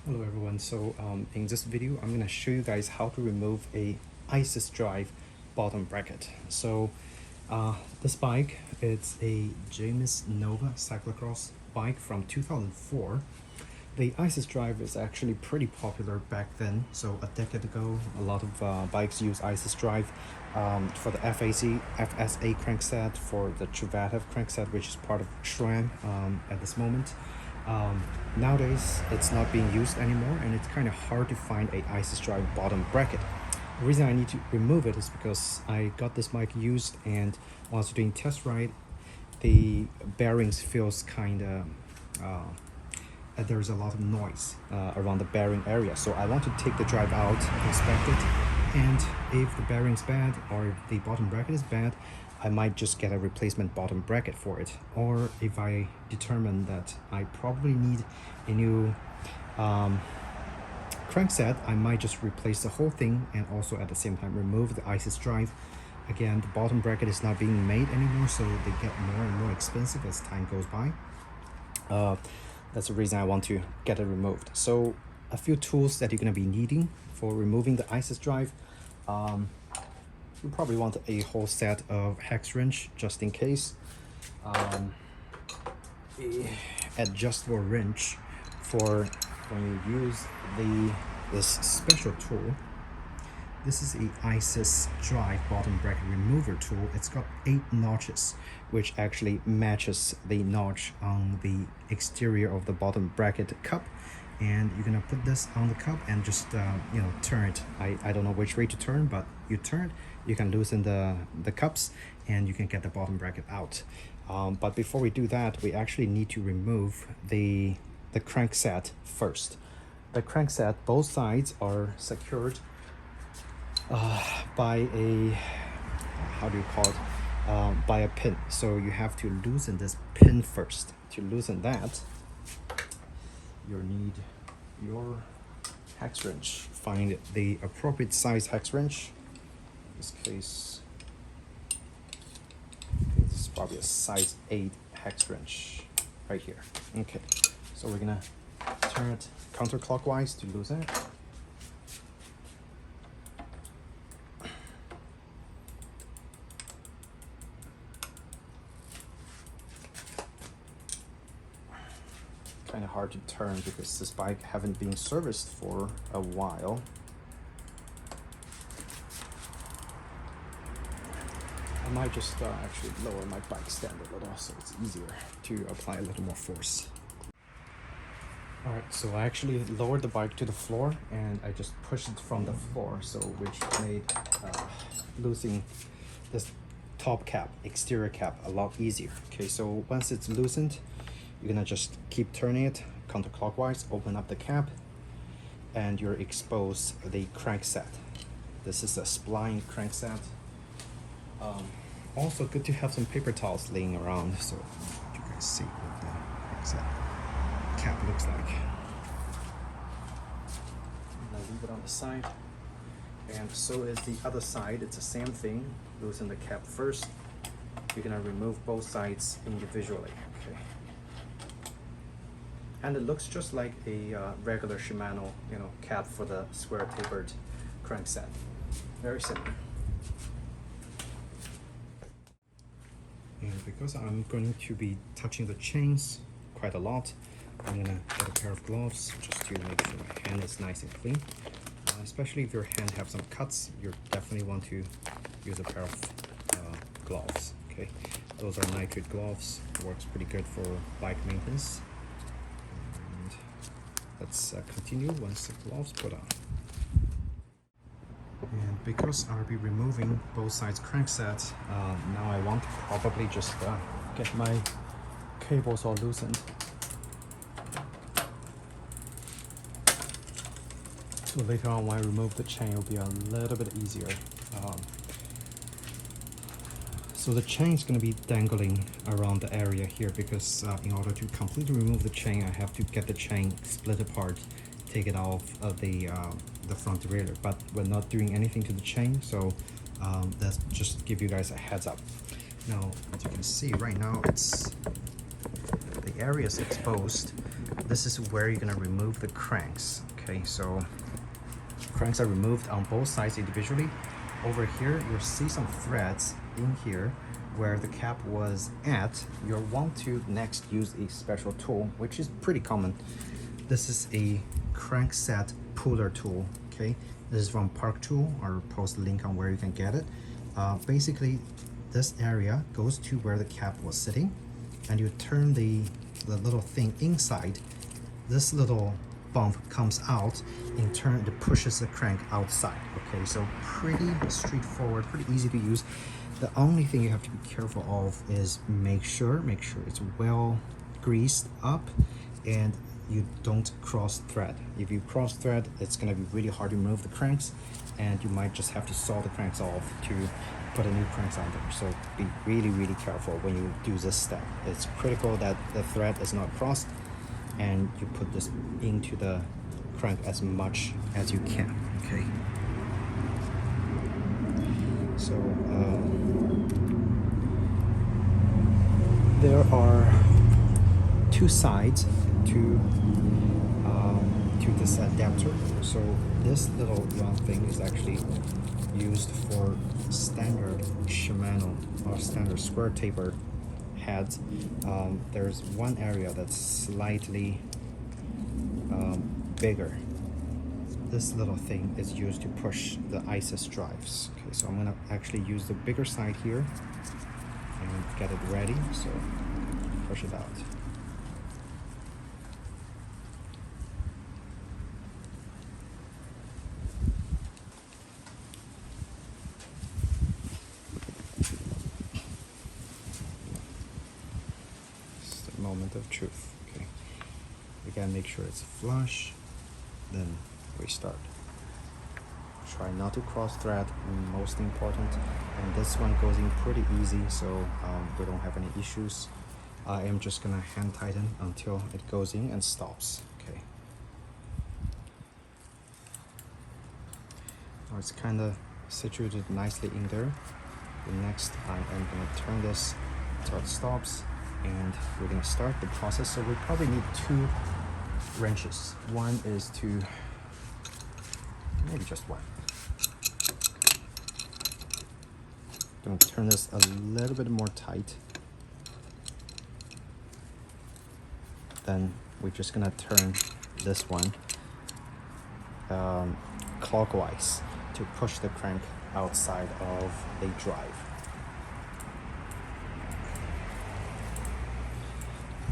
Hello everyone, so in this video I'm going to show you guys how to remove a ISIS drive bottom bracket. So this bike, it's a James Nova cyclocross bike from 2004. The ISIS drive is actually pretty popular back then, so a decade ago a lot of bikes use ISIS drive for the FSA crankset, for the Truvativ crankset, which is part of SRAM at this moment. Nowadays it's not being used anymore, and it's kind of hard to find a ISIS drive bottom bracket. The reason I need to remove it is because I got this bike used, and whilst doing test ride, the bearings feels kind of there's a lot of noise around the bearing area, so I want to take the drive out, inspect it, and if the bearing's bad or if the bottom bracket is bad, I might just get a replacement bottom bracket for it. Or if I determine that I probably need a new crankset, I might just replace the whole thing and also at the same time remove the ISIS drive. Again, the bottom bracket is not being made anymore, so they get more and more expensive as time goes by. That's the reason I want to get it removed. So a few tools that you're going to be needing for removing the ISIS drive. You probably want a whole set of hex wrench just in case. A adjustable wrench for when you use this special tool. This is a ISIS drive bottom bracket remover tool. It's got 8 notches, which actually matches the notch on the exterior of the bottom bracket cup. And you're gonna put this on the cup and just turn it. I don't know which way to turn, but you turn it, you can loosen the cups and you can get the bottom bracket out. But before we do that, we actually need to remove the crankset first. The crankset, both sides are secured by a, how do you call it, by a pin. So you have to loosen this pin first. To loosen that, you'll need your hex wrench. Find the appropriate size hex wrench. In this case, I think this is probably a size 8 hex wrench right here. Okay, so we're gonna turn it counterclockwise to loosen it. Kind of hard to turn because this bike haven't been serviced for a while. I might just actually lower my bike stand a little so it's easier to apply a little more force. Alright, so I actually lowered the bike to the floor and I just pushed it from the floor, so which made loosening this top cap, exterior cap, a lot easier. Okay, so once it's loosened, you're gonna just keep turning it counterclockwise, open up the cap, and you're exposed the crankset. This is a spline crankset. Also good to have some paper towels laying around so you guys see what the crankset cap looks like. I'm gonna leave it on the side, and so is the other side. It's the same thing. Loosen the cap first. You're gonna remove both sides individually. Okay. And it looks just like a regular Shimano, cap for the square tapered crankset. Very similar. And because I'm going to be touching the chains quite a lot, I'm gonna get a pair of gloves just to make sure my hand is nice and clean. Especially if your hand have some cuts, you definitely want to use a pair of gloves. Okay, those are nitrate gloves. Works pretty good for bike maintenance. And let's continue once the gloves put on. And because I'll be removing both sides crankset, now I want to probably just get my cables all loosened. So later on when I remove the chain, it'll be a little bit easier. So the chain is going to be dangling around the area here because in order to completely remove the chain, I have to get the chain split apart, take it off of the front derailleur. But we're not doing anything to the chain, so let's just give you guys a heads up. Now, as you can see right now, the area is exposed, this is where you're gonna remove the cranks. Okay, so cranks are removed on both sides individually. Over here, you'll see some threads in here where the cap was at. You'll want to next use a special tool, which is pretty common. This is a crankset puller tool, okay? This is from Park Tool. I'll post a link on where you can get it. Basically, this area goes to where the cap was sitting, and you turn the little thing inside. This little bump comes out, in turn it pushes the crank outside. Okay, so pretty straightforward, pretty easy to use. The only thing you have to be careful of is make sure it's well greased up and you don't cross thread. If you cross thread, it's gonna be really hard to remove the cranks, and you might just have to saw the cranks off to put a new cranks on there. So be really careful when you do this step. It's critical that the thread is not crossed, and you put this into the crank as much as you can. Okay. So there are two sides to this adapter. So this little round thing is actually used for standard Shimano or standard square taper heads. There's one area that's slightly bigger. This little thing is used to push the ISIS drives. Okay, so I'm gonna actually use the bigger side here and get it ready. So push it out. It's the moment of truth. Okay, we gotta make sure it's flush, then restart. Try not to cross thread, most important, and this one goes in pretty easy, so we don't have any issues. I am just gonna hand tighten until it goes in and stops. Okay. Now it's kind of situated nicely in there. The next, I am gonna turn this until it stops, and we're gonna start the process. So we probably need 2 wrenches. One is to, maybe just one. I'm gonna turn this a little bit more tight. Then we're just gonna turn this one clockwise to push the crank outside of the drive.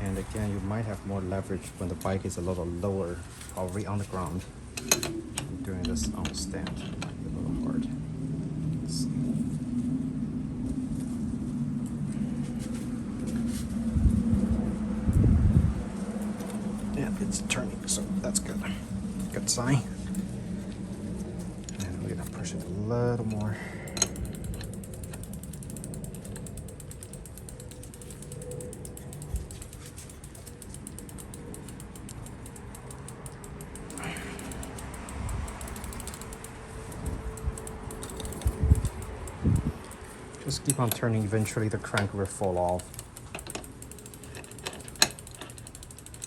And again, you might have more leverage when the bike is a little lower, probably on the ground. I'm doing this on stand, it might be a little hard. Let's see. Yeah, it's turning, so that's good. Good sign. And we're gonna push it a little more. Just keep on turning, eventually the crank will fall off.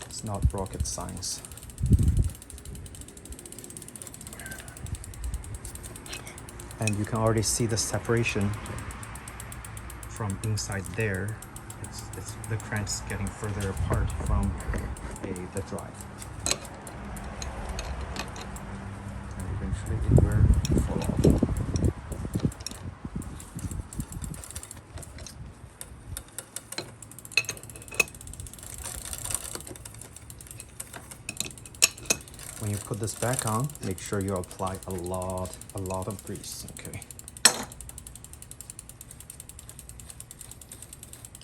It's not rocket science. And you can already see the separation from inside there. It's the crank's getting further apart from the drive. And eventually it will fall off. When you put this back on, make sure you apply a lot of grease, okay?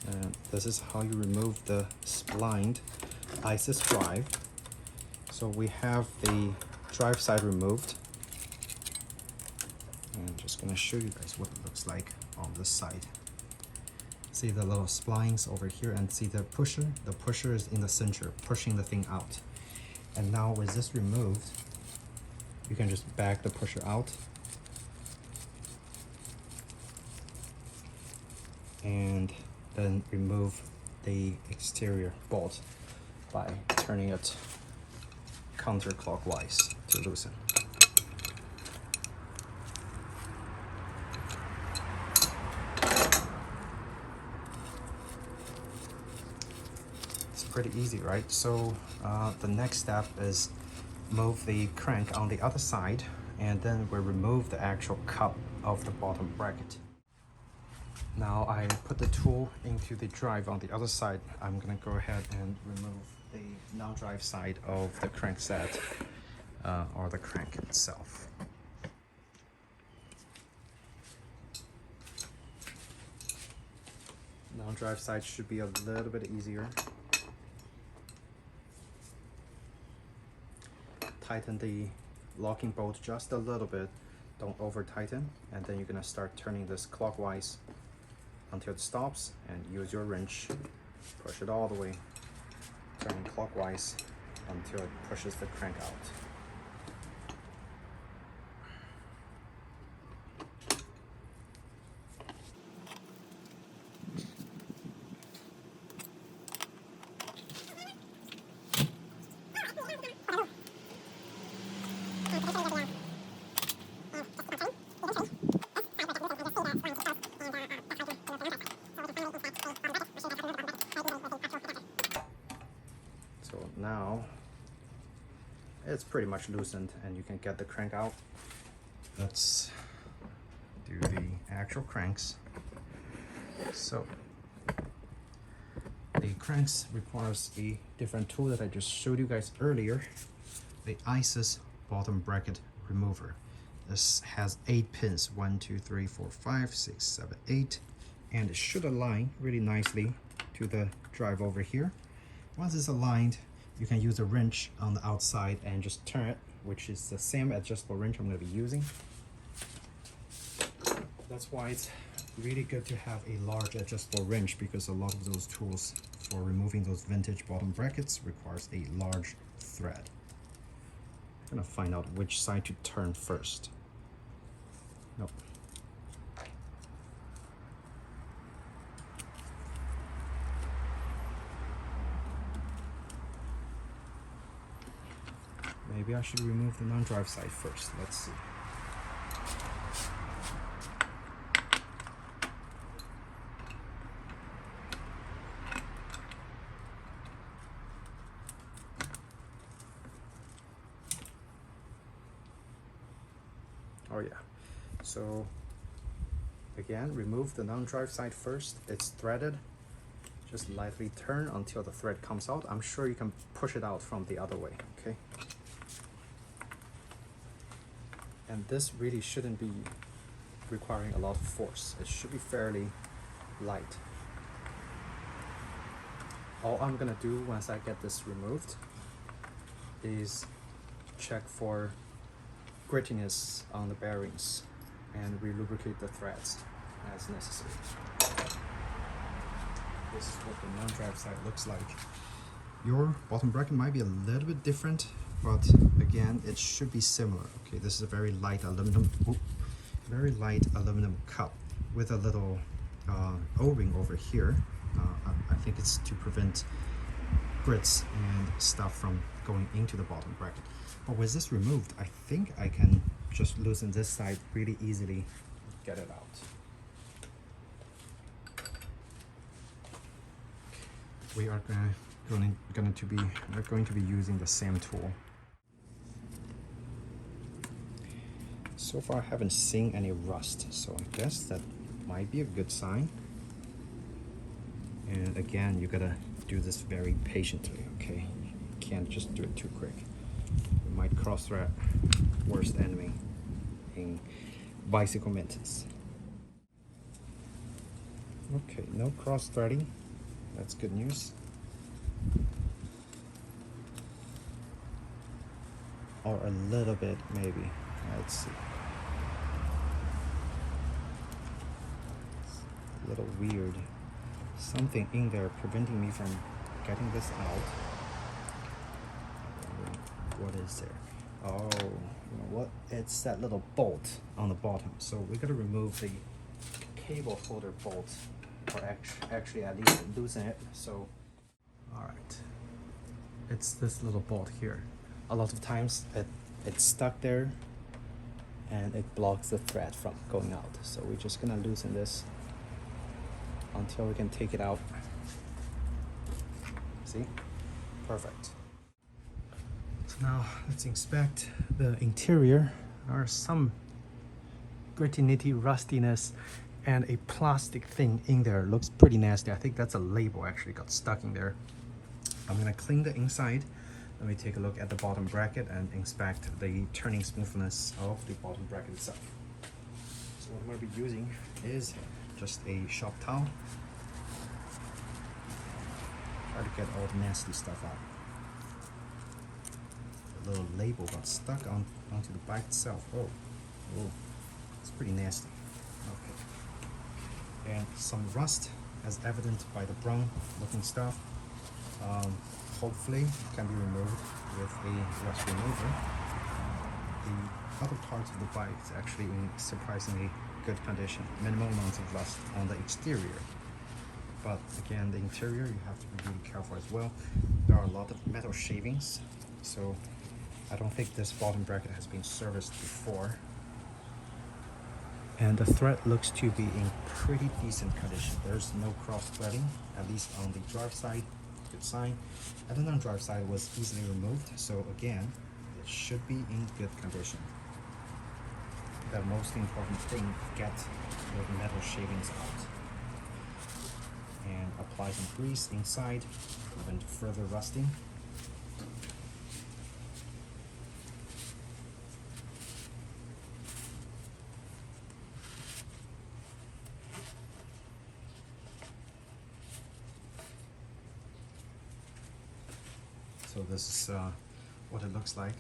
And this is how you remove the splined ISIS drive. So we have the drive side removed. And I'm just gonna show you guys what it looks like on this side. See the little splines over here, and see the pusher? The pusher is in the center, pushing the thing out. And now with this removed, you can just back the pusher out and then remove the exterior bolt by turning it counterclockwise to loosen. It's pretty easy, right? So the next step is move the crank on the other side, and then we remove the actual cup of the bottom bracket. Now I put the tool into the drive on the other side. I'm gonna go ahead and remove the non-drive side of the crankset or the crank itself. Non-drive side should be a little bit easier. Tighten the locking bolt just a little bit, don't over tighten, and then you're gonna start turning this clockwise until it stops, and use your wrench, push it all the way, turning clockwise until it pushes the crank out. So now it's pretty much loosened and you can get the crank out. Let's do the actual cranks. So the cranks requires a different tool that I just showed you guys earlier, the ISIS bottom bracket remover. This has 8 pins, 1, 2, 3, 4, 5, 6, 7, 8, and it should align really nicely to the drive over here. Once it's aligned, you can use a wrench on the outside and just turn it, which is the same adjustable wrench I'm going to be using. That's why it's really good to have a large adjustable wrench, because a lot of those tools for removing those vintage bottom brackets requires a large thread. I'm going to find out which side to turn first. Nope. Maybe I should remove the non-drive side first. Let's see. Oh yeah. So again, remove the non-drive side first. It's threaded. Just lightly turn until the thread comes out. I'm sure you can push it out from the other way, okay? And this really shouldn't be requiring a lot of force. It should be fairly light. All I'm gonna do once I get this removed is check for grittiness on the bearings and re-lubricate the threads as necessary. This is what the non-drive side looks like. Your bottom bracket might be a little bit different, but again, it should be similar. Okay, this is a very light aluminum, cup with a little O-ring over here. I think it's to prevent grits and stuff from going into the bottom bracket. But with this removed, I think I can just loosen this side really easily, get it out. We are going to be using the same tool. So far I haven't seen any rust, so I guess that might be a good sign. And again, you gotta do this very patiently, okay? You can't just do it too quick. You might cross-thread worst enemy in bicycle maintenance. Okay, no cross-threading. That's good news. Or a little bit, maybe. Let's see. It's a little weird. Something in there preventing me from getting this out. What is there? Oh, you know what? It's that little bolt on the bottom. So we gotta remove the cable holder bolt, or actually at least loosen it. So, all right. it's this little bolt here. A lot of times it's stuck there and it blocks the thread from going out. So we're just gonna loosen this until we can take it out. See? Perfect. So now let's inspect the interior. There are some gritty, rustiness and a plastic thing in there. It looks pretty nasty. I think that's a label actually got stuck in there. I'm gonna clean the inside. Let me take a look at the bottom bracket and inspect the turning smoothness of the bottom bracket itself. So what I'm gonna be using is just a shop towel. Try to get all the nasty stuff out. The little label got stuck onto the bike itself. Oh, it's pretty nasty. Okay. And some rust, as evident by the brown looking stuff. Hopefully can be removed with a rust remover. The other parts of the bike is actually in surprisingly good condition. Minimal amounts of rust on the exterior. But again, the interior, you have to be really careful as well. There are a lot of metal shavings, so I don't think this bottom bracket has been serviced before. And the thread looks to be in pretty decent condition. There's no cross threading, at least on the drive side. Good sign. And the non-drive side was easily removed, so again, it should be in good condition. The most important thing, get the metal shavings out. And apply some grease inside to prevent further rusting. So this is what it looks like.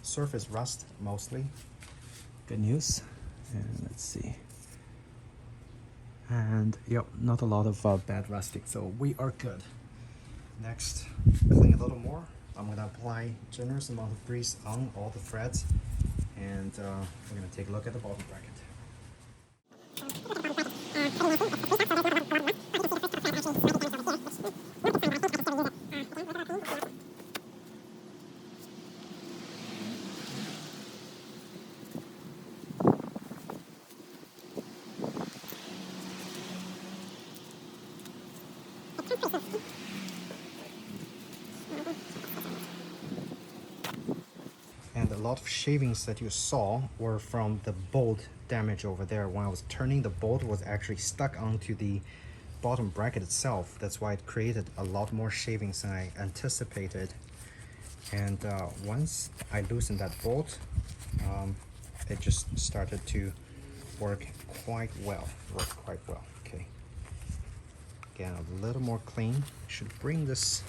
Surface rust mostly. Good news. And let's see. And yep, not a lot of bad rusting, so we are good. Next, clean a little more. I'm gonna apply generous amount of grease on all the threads, and we're gonna take a look at the bottom bracket. And a lot of shavings that you saw were from the bolt damage over there. When I was turning, the bolt was actually stuck onto the bottom bracket itself. That's why it created a lot more shavings than I anticipated. And once I loosened that bolt, it just started to work quite well. Okay. Again, a little more clean. Should bring this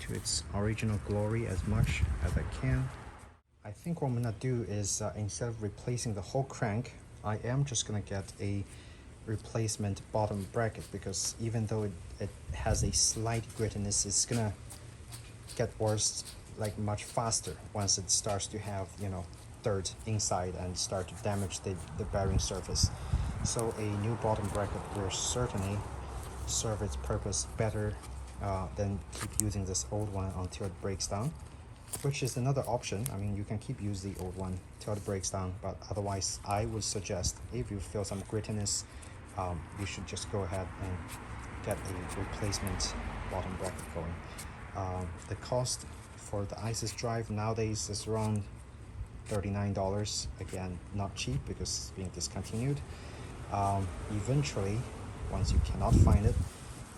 to its original glory as much as I can. I think what I'm gonna do is instead of replacing the whole crank, I am just gonna get a replacement bottom bracket, because even though it has a slight grittiness, it's gonna get worse like much faster once it starts to have, you know, dirt inside and start to damage the bearing surface. So a new bottom bracket will certainly serve its purpose better than keep using this old one until it breaks down, which is another option. I mean, you can keep using the old one till it breaks down, but otherwise I would suggest, if you feel some grittiness, you should just go ahead and get a replacement bottom bracket going. The cost for the ISIS drive nowadays is around $39. Again, not cheap because it's being discontinued. Eventually, once you cannot find it,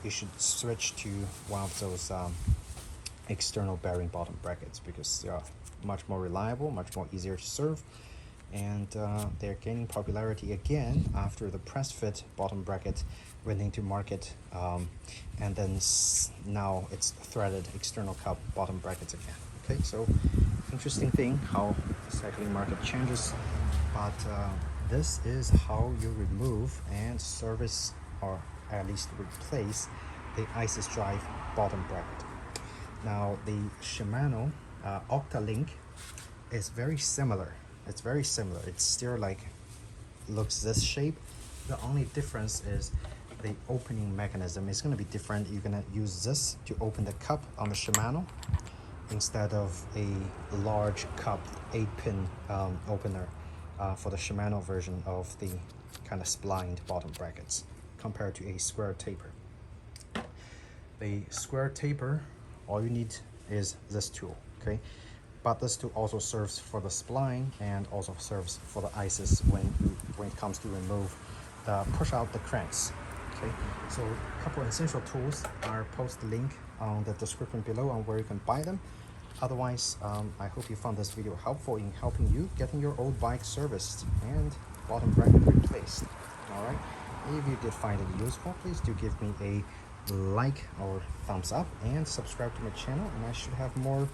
you should switch to one of those external bearing bottom brackets, because they are much more reliable, much more easier to serve, and they're gaining popularity again after the press fit bottom bracket went into market, and then now it's threaded external cup bottom brackets again. Okay, so interesting thing how the cycling market changes, but this is how you remove and service, or at least replace, the ISIS drive bottom bracket. Now the Shimano Octalink is very similar. It's very similar. It's still like looks this shape. The only difference is the opening mechanism is going to be different. You're going to use this to open the cup on the Shimano instead of a large cup 8-pin opener for the Shimano version of the kind of splined bottom brackets compared to a square taper. The square taper, all you need is this tool, okay? But this tool also serves for the spline and also serves for the ISIS when it comes to push out the cranks. Okay, so a couple of essential tools. I'll post the link on the description below on where you can buy them. Otherwise, I hope you found this video helpful in helping you getting your old bike serviced and bottom bracket replaced. All right, if you did find it useful, please do give me a like or thumbs up and subscribe to my channel, and I should have more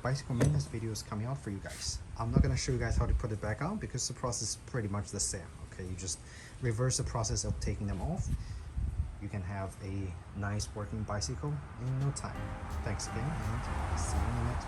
bicycle maintenance videos coming out for you guys. I'm not going to show you guys how to put it back on because the process is pretty much the same. Okay, you just reverse the process of taking them off. You can have a nice working bicycle in no time. Thanks again, and see you in the next